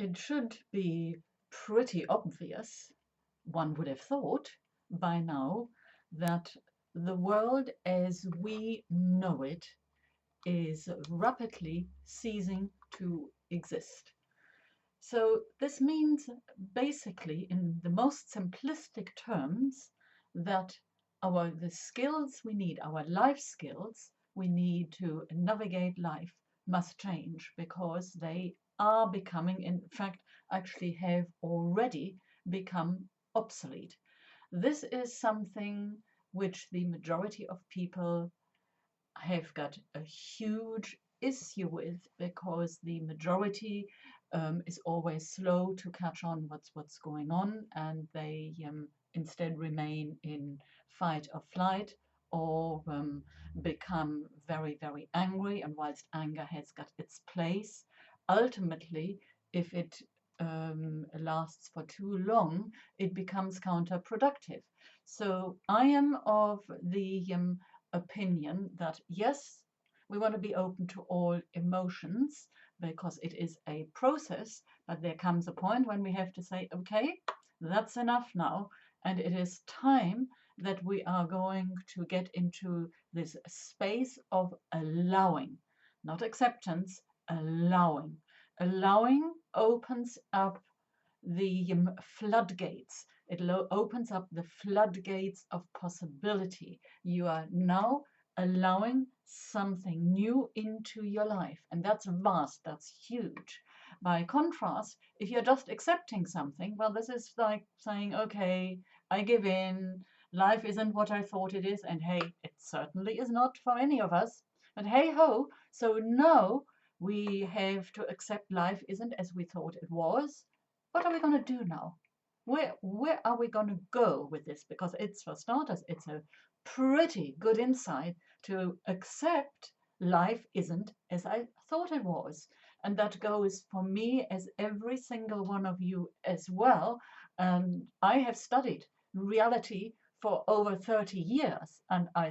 It should be pretty obvious, one would have thought by now, that the world as we know it is rapidly ceasing to exist. So this means basically, in the most simplistic terms, that the skills we need, our life skills we need to navigate life must change because they are becoming, in fact, actually have already become obsolete. This is something which the majority of people have got a huge issue with because the majority is always slow to catch on what's going on, and they instead remain in fight or flight, or become very, very angry. And whilst anger has got its place, ultimately, if it lasts for too long, it becomes counterproductive. So I am of the opinion that yes, we want to be open to all emotions because it is a process, but there comes a point when we have to say, okay, that's enough now, and it is time that we are going to get into this space of allowing, not acceptance, allowing. Allowing opens up the floodgates. It opens up the floodgates of possibility. You are now allowing something new into your life, and that's vast, that's huge. By contrast, if you're just accepting something, well, this is like saying, okay, I give in, life isn't what I thought it is, and hey, it certainly is not for any of us, but hey ho, so no, we have to accept life isn't as we thought it was. What are we going to do now? Where are we going to go with this? Because it's, for starters, it's a pretty good insight to accept life isn't as I thought it was. And that goes for me as every single one of you as well. And I have studied reality for over 30 years, and I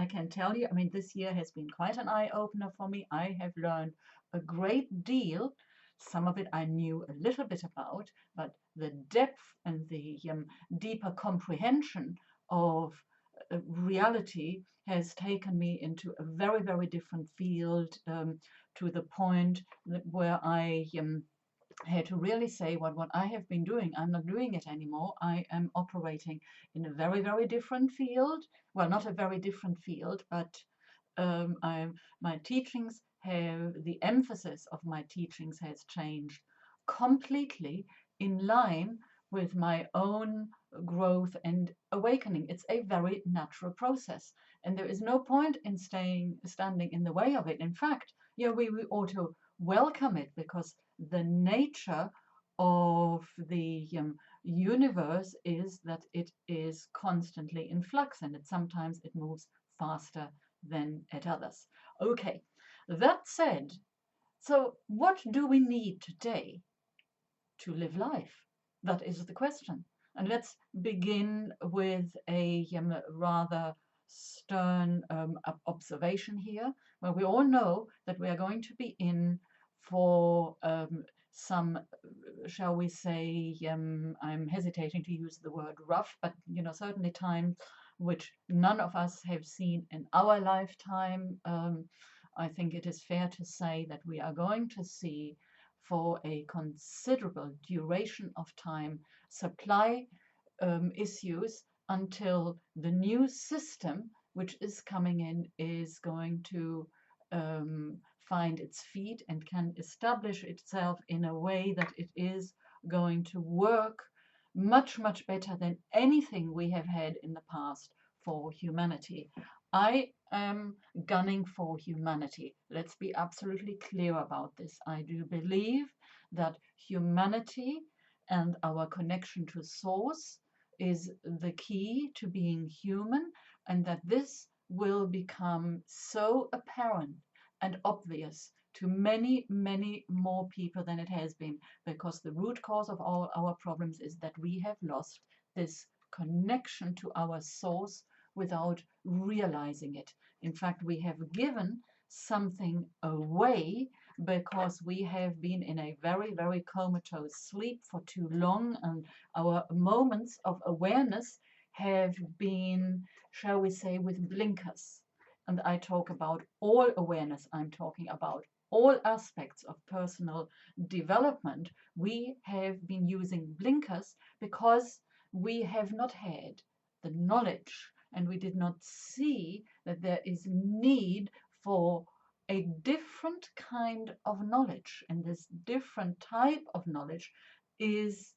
can tell you, I mean, this year has been quite an eye-opener for me. I have learned a great deal. Some of it I knew a little bit about, but the depth and the deeper comprehension of reality has taken me into a very, very different field, to the point where I had to really say what I have been doing, I'm not doing it anymore. I am operating in a very, very different field. Well, not a very different field, but my teachings have, the emphasis of my teachings has changed completely in line with my own growth and awakening. It's a very natural process, and there is no point in standing in the way of it. In fact, we ought to welcome it because the nature of the universe is that it is constantly in flux, and sometimes it moves faster than at others. Okay, that said, so what do we need today to live life? That is the question. And let's begin with a rather stern observation here, where we all know that we are going to be in for some, shall we say, I'm hesitating to use the word rough, but certainly times which none of us have seen in our lifetime. I think it is fair to say that we are going to see for a considerable duration of time supply issues until the new system which is coming in is going to find its feet and can establish itself in a way that it is going to work much, much better than anything we have had in the past for humanity. I am gunning for humanity. Let's be absolutely clear about this. I do believe that humanity and our connection to source is the key to being human, and that this will become so apparent and obvious to many, many more people than it has been, because the root cause of all our problems is that we have lost this connection to our source without realizing it. In fact, we have given something away because we have been in a very, very comatose sleep for too long, and our moments of awareness have been, shall we say, with blinkers. And I talk about all awareness, I'm talking about all aspects of personal development. We have been using blinkers because we have not had the knowledge, and we did not see that there is need for a different kind of knowledge, and this different type of knowledge is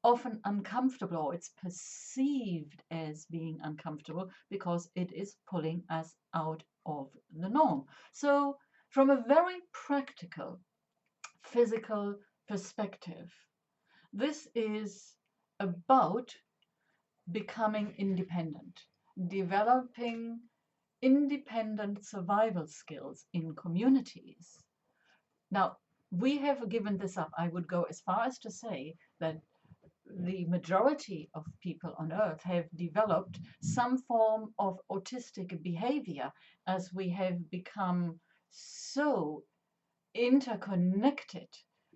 often uncomfortable, or it's perceived as being uncomfortable because it is pulling us out of the norm. So from a very practical physical perspective, this is about becoming independent, developing independent survival skills in communities. Now, we have given this up. I would go as far as to say that the majority of people on earth have developed some form of autistic behavior as we have become so interconnected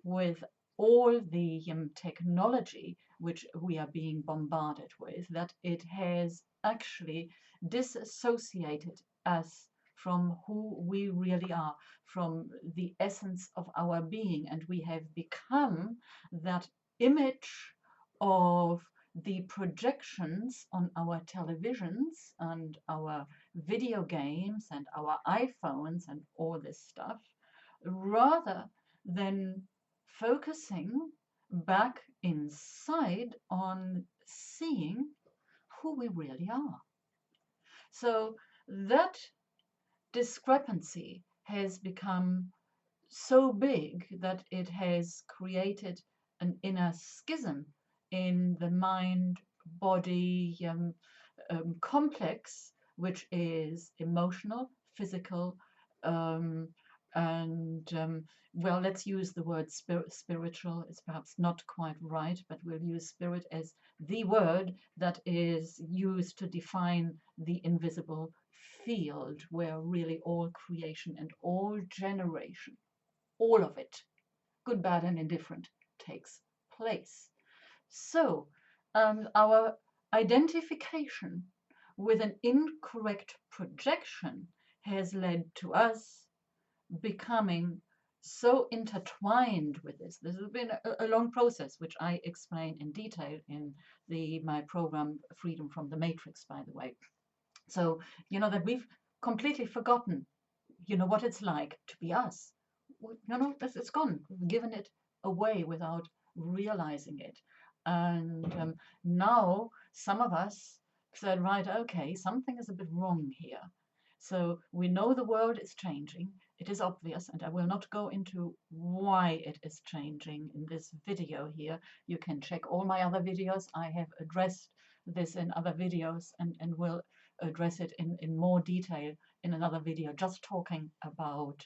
with all the technology which we are being bombarded with, that it has actually disassociated us from who we really are, from the essence of our being, and we have become that image of the projections on our televisions and our video games and our iPhones and all this stuff, rather than focusing back inside on seeing who we really are. So that discrepancy has become so big that it has created an inner schism in the mind body complex, which is emotional, physical, um, and well, let's use the word spiritual. It's perhaps not quite right, but we'll use spirit as the word that is used to define the invisible field where really all creation and all generation, all of it, good, bad, and indifferent, takes place. So, our identification with an incorrect projection has led to us becoming so intertwined with this. This has been a long process, which I explain in detail in my program Freedom from the Matrix, by the way. So, that we've completely forgotten, what it's like to be us. It's gone. We've given it away without realizing it. And now some of us said, right, okay, something is a bit wrong here. So we know the world is changing. It is obvious, and I will not go into why it is changing in this video here. You can check all my other videos. I have addressed this in other videos, and will address it in more detail in another video, just talking about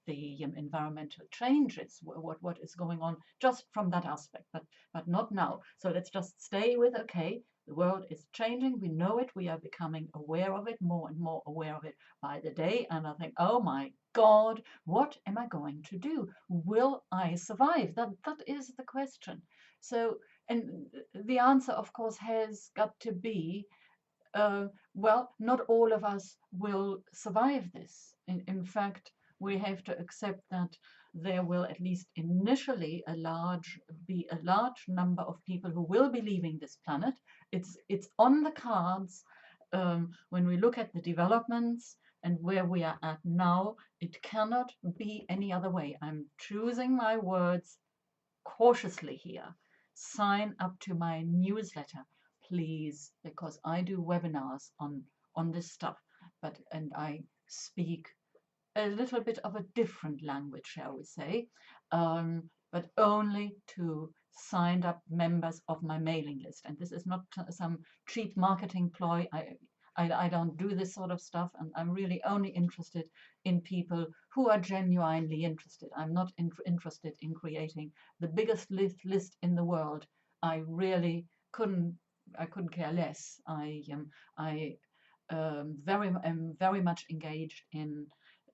the environmental changes, what is going on just from that aspect, but not now. So let's just stay with, okay, the world is changing, we know it, we are becoming aware of it, more and more aware of it by the day, and I think, oh my God, what am I going to do? Will I survive? That is the question. So, and the answer, of course, has got to be, well, not all of us will survive this. In fact, we have to accept that there will, at least initially, be a large number of people who will be leaving this planet. It's on the cards. When we look at the developments and where we are at now, it cannot be any other way. I'm choosing my words cautiously here. Sign up to my newsletter, please, because I do webinars on this stuff, and I speak a little bit of a different language, shall we say, but only to signed up members of my mailing list. And this is not some cheap marketing ploy. I don't do this sort of stuff, and I'm really only interested in people who are genuinely interested. I'm not interested in creating the biggest list in the world. I really couldn't care less. I am very much engaged in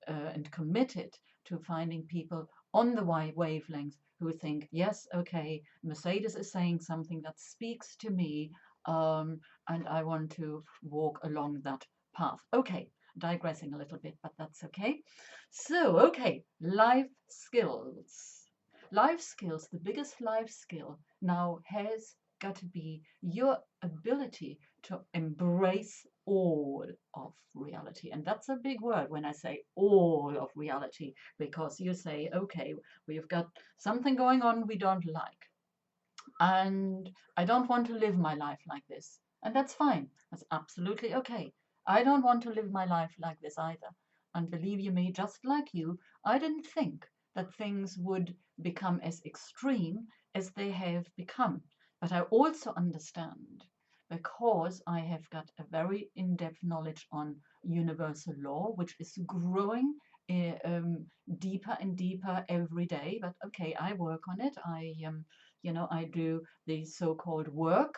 and committed to finding people on the wavelength who think, yes, okay, Mercedes is saying something that speaks to me, and I want to walk along that path. Okay, digressing a little bit, but that's okay. So, okay, life skills. Life skills, the biggest life skill now has got to be your ability to embrace all of reality. And that's a big word when I say all of reality, because you say, okay, we've got something going on we don't like, and I don't want to live my life like this. And that's fine. That's absolutely okay. I don't want to live my life like this either. And believe you me, just like you, I didn't think that things would become as extreme as they have become. But I also understand, because I have got a very in-depth knowledge on universal law, which is growing deeper and deeper every day. But okay, I work on it. I do the so-called work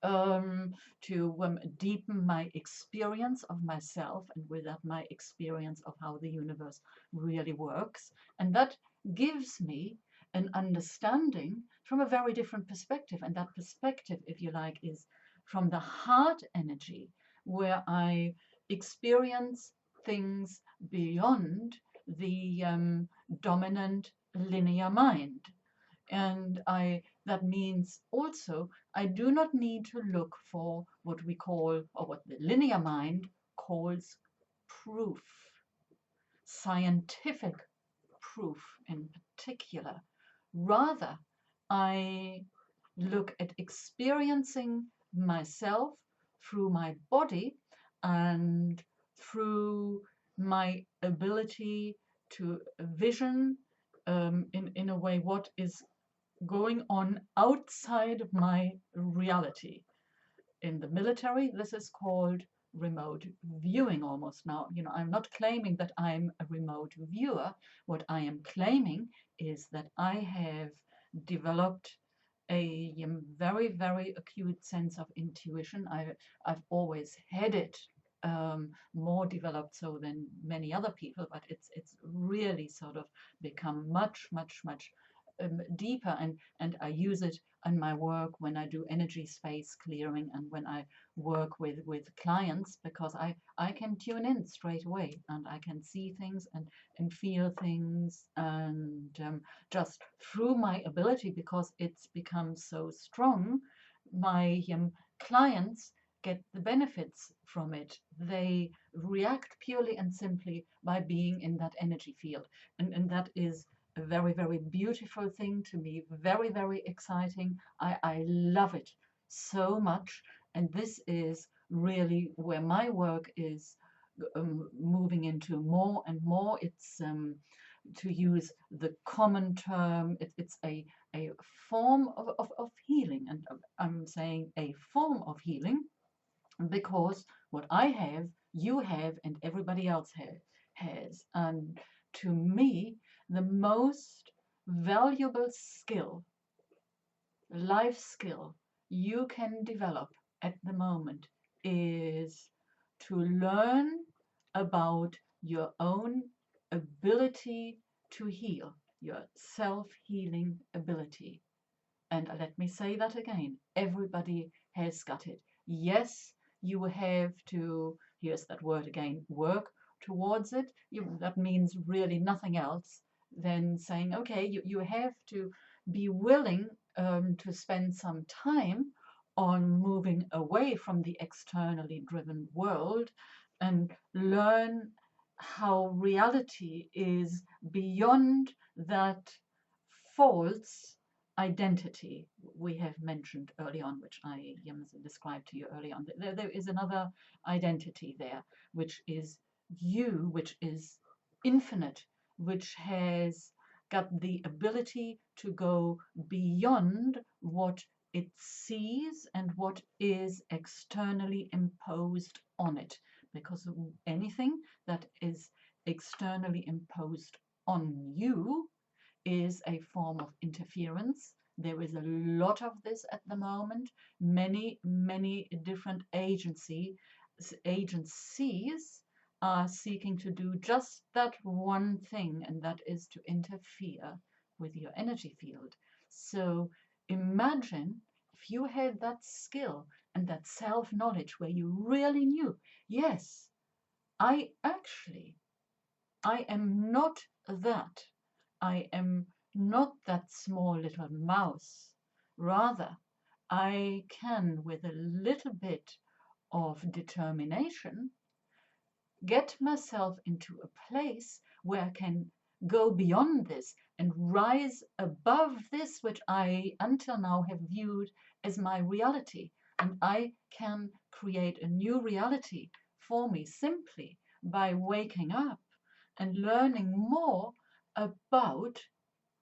um, to deepen my experience of myself, and with that, my experience of how the universe really works. And that gives me an understanding from a very different perspective. And that perspective, if you like, is from the heart energy, where I experience things beyond the dominant linear mind. And that means also I do not need to look for what we call, or what the linear mind calls, proof, scientific proof in particular. Rather, I look at experiencing myself through my body and through my ability to vision, in a way, what is going on outside of my reality. In the military, this is called remote viewing almost now. I'm not claiming that I'm a remote viewer. What I am claiming is that I have developed a very, very acute sense of intuition. I've always had it, more developed so than many other people, but it's really sort of become much, much, much deeper, and I use it in my work when I do energy space clearing, and when I work with clients, because I can tune in straight away, and I can see things and feel things, and just through my ability, because it's become so strong, my clients get the benefits from it. They react purely and simply by being in that energy field, and that is a very, very beautiful thing to me, very, very exciting. I love it so much. And this is really where my work is moving into more and more. It's to use the common term, it's a form of healing. And I'm saying a form of healing because what I have, you have, and everybody else has. And to me, the most valuable skill, life skill, you can develop at the moment is to learn about your own ability to heal, your self-healing ability. And let me say that again, everybody has got it. Yes, you have to, here's that word again, work towards it. That means really nothing else than saying, okay, you have to be willing to spend some time on moving away from the externally driven world and learn how reality is beyond that false identity we have mentioned early on, which I described to you early on. There is another identity there, which is you, which is infinite, which has got the ability to go beyond what it sees and what is externally imposed on it. Because anything that is externally imposed on you is a form of interference. There is a lot of this at the moment. Many, many different agencies are seeking to do just that one thing, and that is to interfere with your energy field. So imagine if you had that skill and that self knowledge where you really knew, yes, I actually, I am not that. I am not that small little mouse. Rather, I can, with a little bit of determination, get myself into a place where I can go beyond this and rise above this, which I until now have viewed as my reality. And I can create a new reality for me simply by waking up and learning more about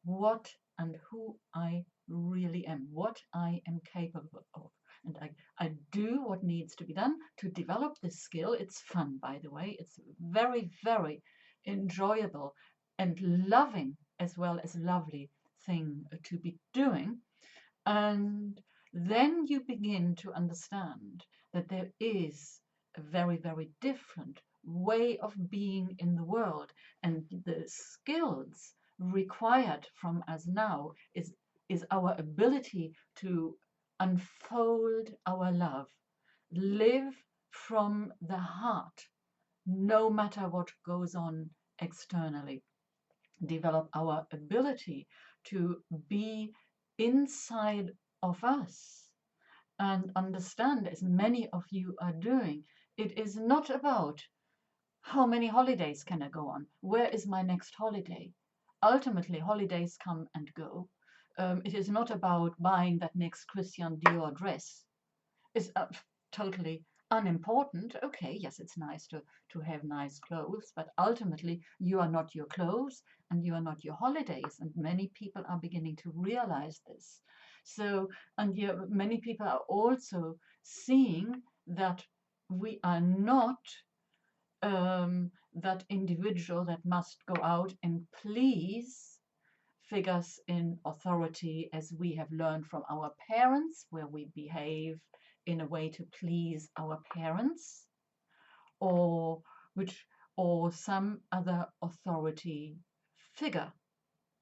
what and who I really am, what I am capable of. And I do what needs to be done to develop this skill. It's fun, by the way. It's very, very enjoyable and loving as well as lovely thing to be doing. And then you begin to understand that there is a very, very different way of being in the world. And the skills required from us now is our ability to unfold our love, live from the heart, no matter what goes on externally, develop our ability to be inside of us and understand, as many of you are doing, it is not about how many holidays can I go on? Where is my next holiday? Ultimately, holidays come and go. It is not about buying that next Christian Dior dress. It's totally unimportant. Okay, yes, it's nice to have nice clothes, but ultimately, you are not your clothes and you are not your holidays. And many people are beginning to realize this. So, and many people are also seeing that we are not that individual that must go out and please figures in authority as we have learned from our parents, where we behave in a way to please our parents, or which or some other authority figure.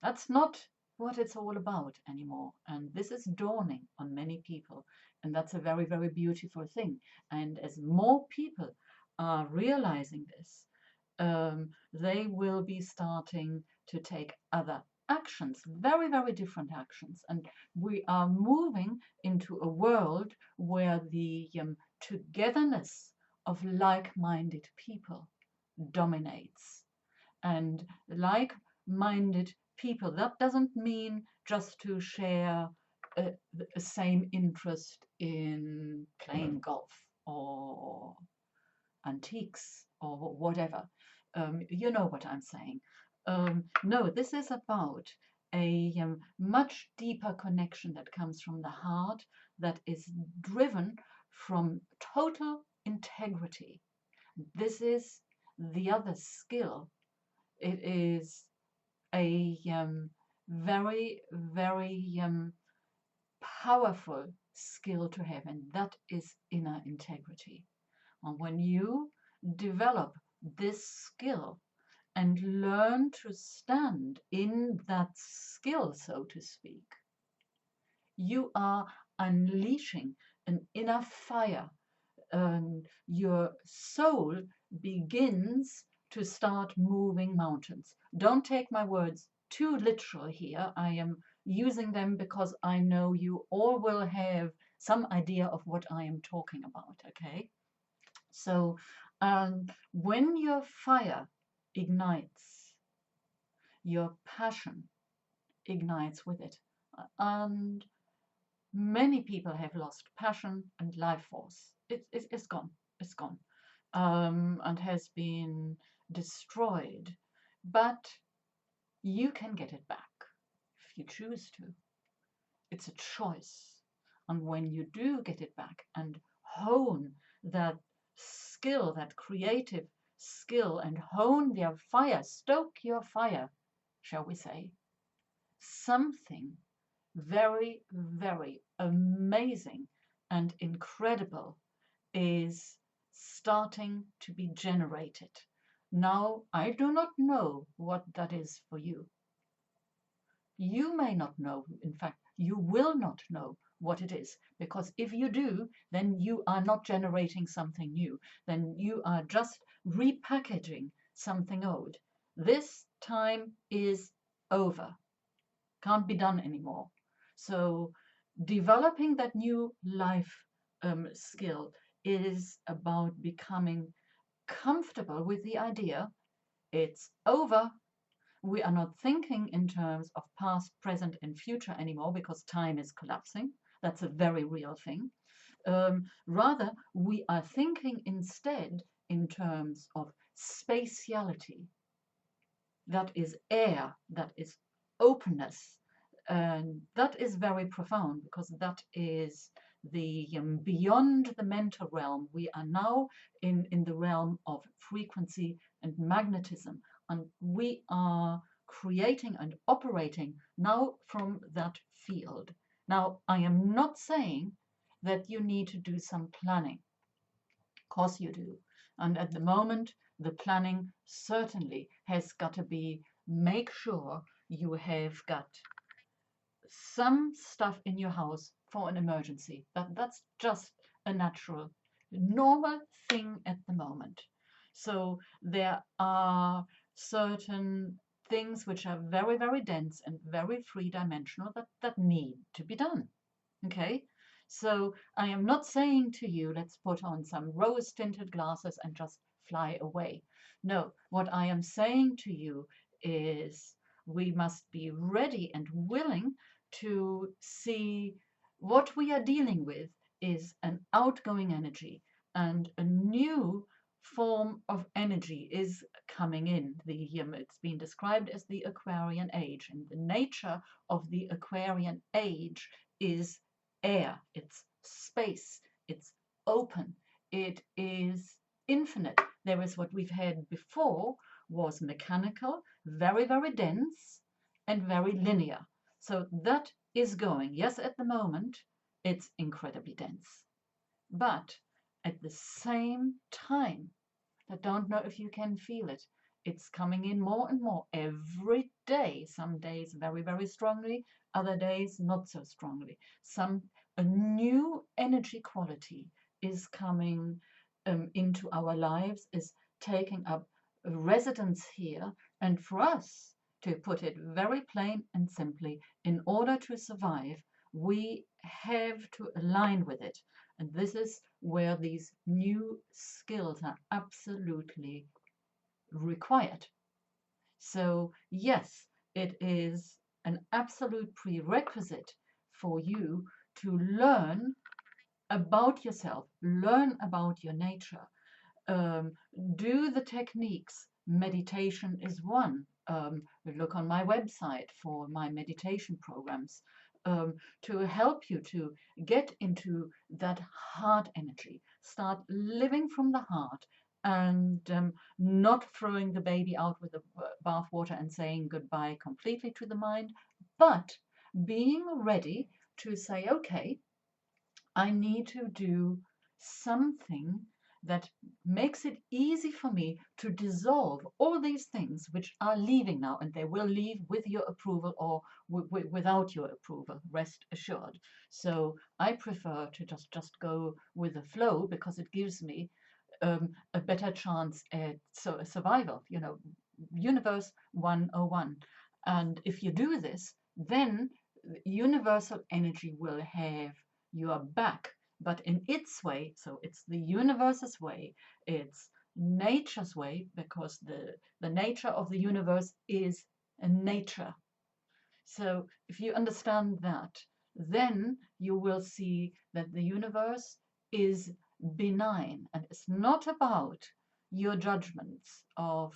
That's not what it's all about anymore. And this is dawning on many people. And that's a very, very beautiful thing. And as more people are realizing this, they will be starting to take other actions, very, very different actions. And we are moving into a world where the togetherness of like minded people dominates. And like minded people, that doesn't mean just to share the same interest in playing golf or antiques or whatever. You know what I'm saying. No, this is about a much deeper connection that comes from the heart, that is driven from total integrity. This is the other skill. It is a very, very powerful skill to have, and that is inner integrity. And when you develop this skill and learn to stand in that skill, so to speak, you are unleashing an inner fire, and your soul begins to start moving mountains. Don't take my words too literal here. I am using them because I know you all will have some idea of what I am talking about, okay? So when your fire ignites, your passion ignites with it. And many people have lost passion and life force. It's gone. It's gone. And has been destroyed. But you can get it back if you choose to. It's a choice. And when you do get it back and hone that skill, that creative skill, and hone their fire, stoke your fire, shall we say, something very, very amazing and incredible is starting to be generated. Now, I do not know what that is for you. You may not know, in fact, you will not know what it is, because if you do, then you are not generating something new, then you are just repackaging something old. This time is over, can't be done anymore. So, developing that new life skill is about becoming comfortable with the idea it's over. We are not thinking in terms of past, present, and future anymore because time is collapsing. That's a very real thing. Rather, we are thinking instead in terms of spatiality. That is air, that is openness. And that is very profound because that is the beyond the mental realm. We are now in the realm of frequency and magnetism, and we are creating and operating now from that field. Now, I am not saying that you need to do some planning. Of course you do. And at the moment, the planning certainly has got to be make sure you have got some stuff in your house for an emergency. That's just a natural, normal thing at the moment. So there are certain things which are very, very dense and very three-dimensional that need to be done. Okay? So I am not saying to you, let's put on some rose-tinted glasses and just fly away. No, what I am saying to you is we must be ready and willing to see what we are dealing with is an outgoing energy, and a new form of energy is coming in. It's been described as the Aquarian age, and the nature of the Aquarian age is air, it's space, it's open, it is infinite. There is what we've had before was mechanical, very, very dense, and very linear. So that is going. Yes, at the moment, it's incredibly dense. But at the same time, I don't know if you can feel it. It's coming in more and more every day. Some days very, very strongly, other days not so strongly. A new energy quality is coming into our lives, is taking up residence here. And for us, to put it very plain and simply, in order to survive, we have to align with it. And this is where these new skills are absolutely required. So, yes, it is an absolute prerequisite for you to learn about yourself, learn about your nature, um, do the techniques. Meditation is one. Look on my website for my meditation programs to help you to get into that heart energy. Start living from the heart and not throwing the baby out with the bathwater and saying goodbye completely to the mind, but being ready to say, okay, I need to do something that makes it easy for me to dissolve all these things which are leaving now, and they will leave with your approval or without your approval, rest assured. So I prefer to just go with the flow because it gives me a better chance at survival, universe 101. And if you do this, then universal energy will have your back, but in its way. So it's the universe's way, it's nature's way, because the nature of the universe is a nature. So if you understand that, then you will see that the universe is benign, and it's not about your judgments of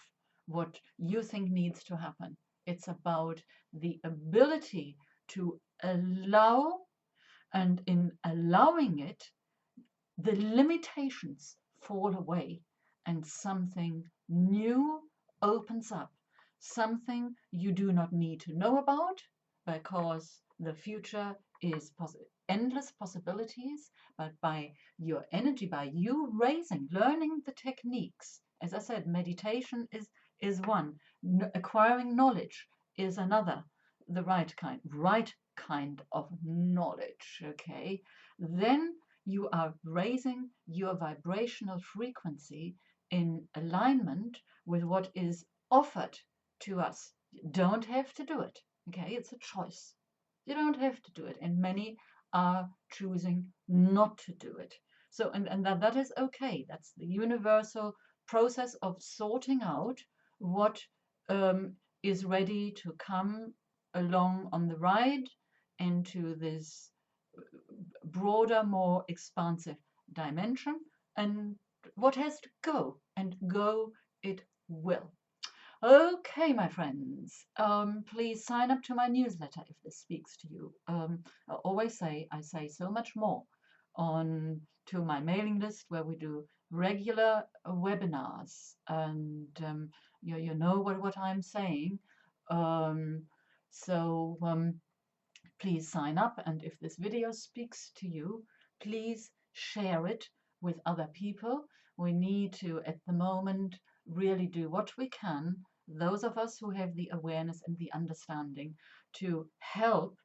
what you think needs to happen. It's about the ability to allow, and in allowing it, the limitations fall away and something new opens up, something you do not need to know about, because the future is endless possibilities, but by your energy, by you raising, learning the techniques. As I said, meditation is one, acquiring knowledge is another, the right kind of knowledge, okay? Then you are raising your vibrational frequency in alignment with what is offered to us. You don't have to do it, okay? It's a choice. You don't have to do it, and many are choosing not to do it. So, and that is okay. That's the universal process of sorting out what is ready to come along on the ride into this broader, more expansive dimension, and what has to go, and go it will. Okay, my friends, please sign up to my newsletter if this speaks to you. I always say I say so much more on to my mailing list where we do regular webinars, and you know what I'm saying. Um, so please sign up, and if this video speaks to you, please share it with other people. We need to, at the moment, really do what we can, those of us who have the awareness and the understanding, to help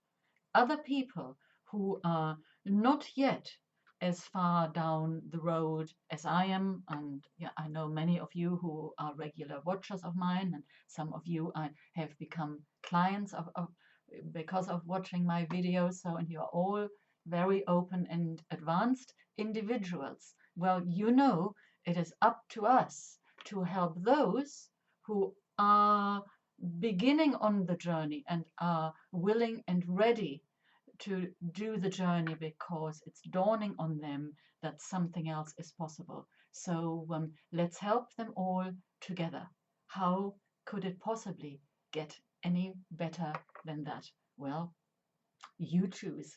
other people who are not yet as far down the road as I am. And yeah, I know many of you who are regular watchers of mine, and some of you I have become clients of because of watching my videos. So, and you are all very open and advanced individuals. Well, you know, it is up to us to help those who are beginning on the journey and are willing and ready to do the journey because it's dawning on them that something else is possible. So let's help them all together. How could it possibly get any better than that? Well, you choose.